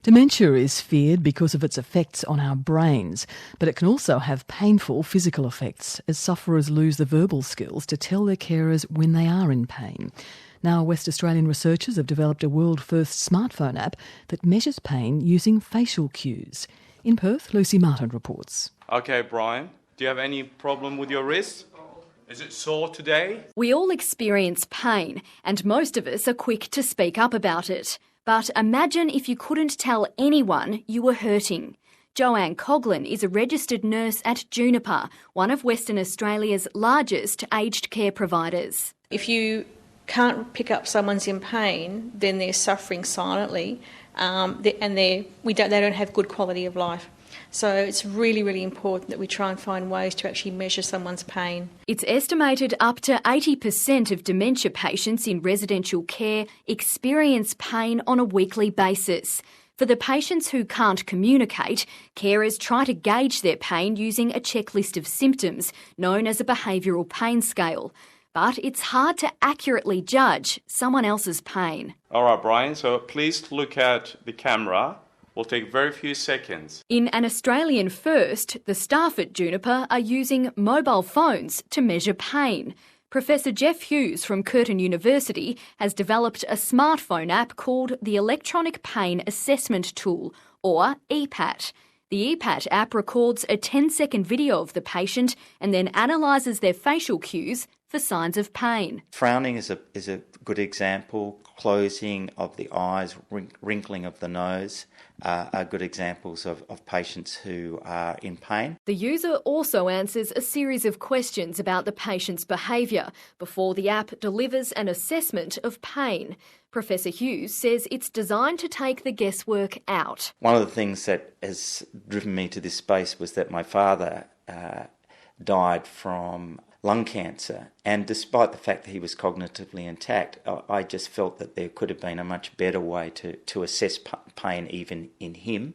Dementia is feared because of its effects on our brains, but it can also have painful physical effects as sufferers lose the verbal skills to tell their carers when they are in pain. Now, West Australian researchers have developed a world-first smartphone app that measures pain using facial cues. In Perth, Lucy Martin reports. Okay, Brian, do you have any problem with your wrist? Is it sore today? We all experience pain, and most of us are quick to speak up about it. But imagine if you couldn't tell anyone you were hurting. Joanne Coughlin is a registered nurse at Juniper, one of Western Australia's largest aged care providers. If you can't pick up someone's in pain, then they're suffering silently, and they don't have good quality of life. So it's really, really important that we try and find ways to actually measure someone's pain. It's estimated up to 80% of dementia patients in residential care experience pain on a weekly basis. For the patients who can't communicate, carers try to gauge their pain using a checklist of symptoms known as a behavioural pain scale. But it's hard to accurately judge someone else's pain. All right, Brian, so please look at the camera. Will take very few seconds. In an Australian first, the staff at Juniper are using mobile phones to measure pain. Professor Jeff Hughes from Curtin University has developed a smartphone app called the Electronic Pain Assessment Tool, or EPAT. The EPAT app records a 10-second video of the patient and then analyses their facial cues for signs of pain. Frowning is a good example. Closing of the eyes, wrinkling of the nose are good examples of patients who are in pain. The user also answers a series of questions about the patient's behaviour before the app delivers an assessment of pain. Professor Hughes says it's designed to take the guesswork out. One of the things that has driven me to this space was that my father died from lung cancer, and despite the fact that he was cognitively intact, I just felt that there could have been a much better way to assess pain even in him.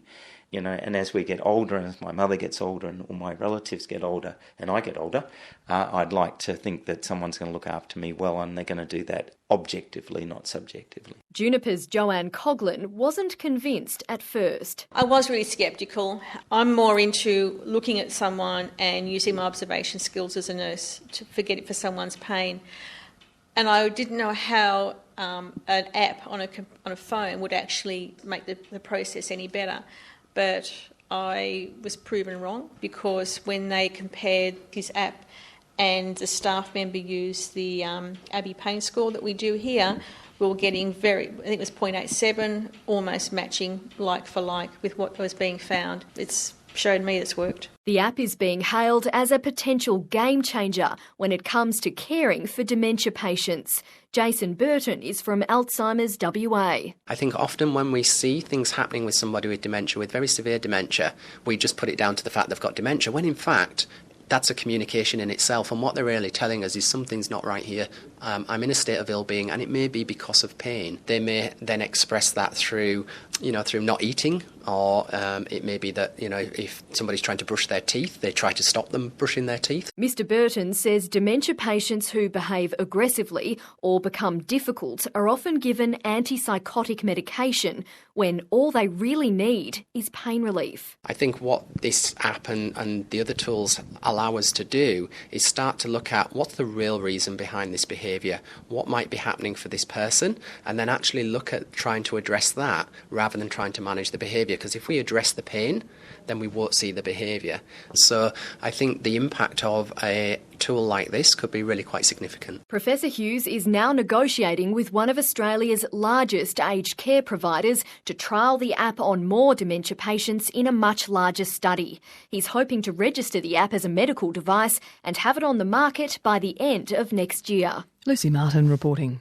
You know, and as we get older, and as my mother gets older, and all my relatives get older, and I get older, I'd like to think that someone's going to look after me well, and they're going to do that objectively, not subjectively. Juniper's Joanne Coughlin wasn't convinced at first. I was really sceptical. I'm more into looking at someone and using my observation skills as a nurse to forget it for someone's pain. And I didn't know how an app on a phone would actually make the process any better. But I was proven wrong, because when they compared this app and the staff member used the Epat Pain score that we do here, we were getting I think it was 0.87, almost matching like for like with what was being found. It's showed me it's worked. The app is being hailed as a potential game changer when it comes to caring for dementia patients. Jason Burton is from Alzheimer's WA. I think often when we see things happening with somebody with dementia, with very severe dementia, we just put it down to the fact they've got dementia, when in fact that's a communication in itself, and what they're really telling us is something's not right here. I'm in a state of ill-being, and it may be because of pain. They may then express that through not eating, or it may be that, if somebody's trying to brush their teeth, they try to stop them brushing their teeth. Mr. Burton says dementia patients who behave aggressively or become difficult are often given antipsychotic medication when all they really need is pain relief. I think what this app and the other tools allow us to do is start to look at what's the real reason behind this behaviour, what might be happening for this person, and then actually look at trying to address that rather than trying to manage the behaviour, because if we address the pain, then we won't see the behaviour. So I think the impact of a tool like this could be really quite significant. Professor Hughes is now negotiating with one of Australia's largest aged care providers to trial the app on more dementia patients in a much larger study. He's hoping to register the app as a medical device and have it on the market by the end of next year. Lucy Martin reporting.